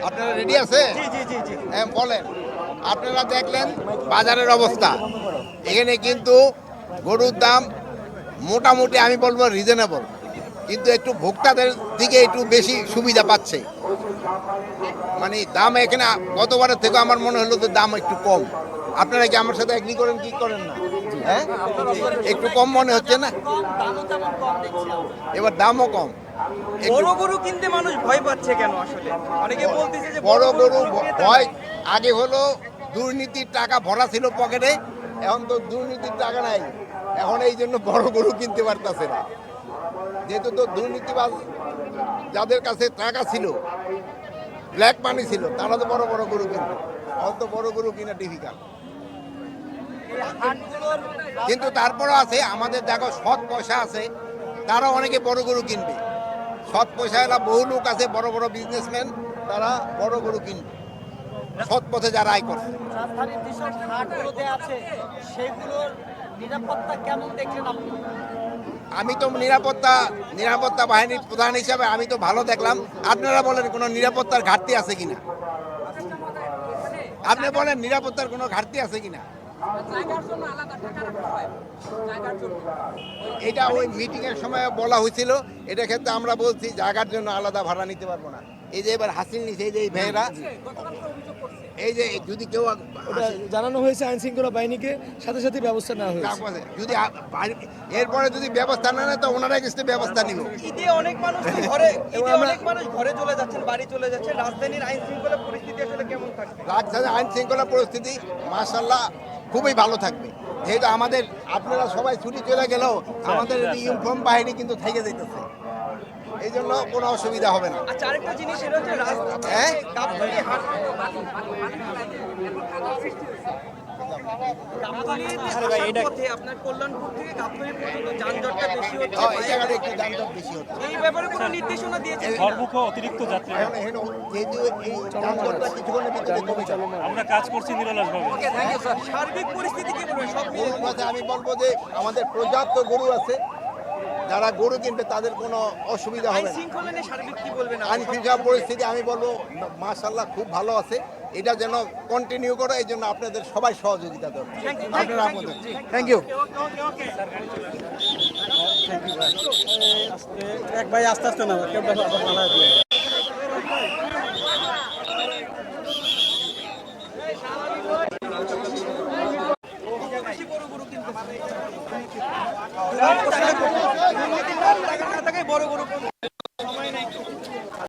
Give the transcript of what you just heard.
আপনারা রেডি আছে? জি জি জি জি হ্যাঁ বলেন। আপনারা দেখলেন বাজারের অবস্থা, এখানে কিন্তু গরুর দাম মোটামুটি আমি বলবো রিজনেবল, কিন্তু একটু ভোক্তাদের দিকে একটু বেশি সুবিধা পাচ্ছে। মানে দাম এখানে গতবারের থেকে আমার মনে হলো যে দাম একটু কম। আপনারা কি আমার সাথে এগ্রি করেন কি করেন না? হ্যাঁ, একটু কম মনে হচ্ছে না? এবার দামও কম। একটু বড় গরু কিনতে মানুষ ভয় পাচ্ছে কেন আসলে? অনেকে বলতেছে যে বড় গরু ক্রেতা ভয় নাই। আগে হলো দুর্নীতির টাকা ভরা ছিল পকেটে, এখন তো দুর্নীতির টাকা নাই, এখন এই জন্য বড় গরু কিনতে পারতেছে না। যেহেতু তো দুর্নীতিবাজ যাদের কাছে টাকা ছিল, ব্ল্যাক মানি ছিল, তারা তো বড় বড় গরু কিনতো, এখন তো বড় গরু কিনা ডিফিকাল্ট। কিন্তু তারপরও আছে আমাদের দেখো সৎ পয়সা আছে, তারা অনেকে বড় গরু কিনবে। সৎ পয়সা এলা বহু লোক আছে, বড় বড় বিজনেসম্যান, তারা বড় গরু কিনবে, সৎ পথে যারা আয় করছে। রাজধানীর যেসব হাটগুলোতে আছে সেগুলোর নিরাপত্তা কেমন দেখলেন আপনি? আমি তো নিরাপত্তা বাহিনীর প্রধান হিসাবে আমি তো ভালো দেখলাম। আপনারা বলেন কোনো নিরাপত্তার ঘাটতি আছে কিনা? আপনি বলেন নিরাপত্তার কোনো ঘাটতি আছে কিনা? এটা ওই মিটিং এর সময় বলা হয়েছিল, এটা ক্ষেত্রে আমরা বলছি জায়গার জন্য আলাদা ভাড়া নিতে পারবো না। এই যে এবার হাসিল নিছে, এই যে এই ভাইয়েরা, এই যে যদি কেউ ওটা জানানো হয়েছে আইন শৃঙ্খলা বাহিনীকে, সাথে সাথে ব্যবস্থা নেওয়া হয়েছে। যদি এরপরে যদি ব্যবস্থা না নেয় তো ওনারা কিছু ব্যবস্থা নিব। ঈদে অনেক মানুষ তো অনেক মানুষ ঘরে চলে যাচ্ছেন, বাড়ি চলে যাচ্ছেন। রাজধানীর আইন শৃঙ্খলা পরিস্থিতি আসলে কেমন থাকবে? রাজধানীর আইন শৃঙ্খলা পরিস্থিতি মাশাআল্লাহ খুবই ভালো থাকবে। যেহেতু আমাদের আপনারা সবাই ছুটি চলে গেলেও আমাদের ইউনিফর্ম বাহিনী কিন্তু থেকে যেতেছে, এই জন্য কোনো অসুবিধা হবে না। আচ্ছা, আরেকটা জিনিস সেটা হচ্ছে হ্যাঁ? গাবতলী হাট, গাবতলীর পথে আপনার কল্যাণপুর থেকে গাবতলী পর্যন্ত যানজটটা বেশি হচ্ছে। এই জায়গাটা একটু যানজট বেশি হচ্ছে। এই ব্যাপারে কোনো নির্দেশনা দিয়েছে? সর্বমুখ অতিরিক্ত যাত্রী এখন যেহেতু এই যানজটটা কিছুক্ষণের ভিতরে কমে যাবে, আমরা কাজ করছি নিরলসভাবে। সার্বিক পরিস্থিতি কি বলবেন সব মিলিয়ে? গরুর কথা আমি বলবো যে আমাদের পর্যাপ্ত গরু আছে, যারা গরু কিনবে তাদের কোনো অসুবিধা আইন হবে না। শৃঙ্খলা নিয়ে সার্বিক কি বলবেন? আইন শৃঙ্খলা পরিস্থিতি আমি বলবো মাশাআল্লাহ খুব ভালো আছে, এটা যেন কন্টিনিউ করো, এই জন্য আপনাদের সবাই সহযোগিতা দরকার। আপনারা আমাদের থ্যাংক ইউ। এক ভাই আস্তে আস্তে না কেউ বড় গরু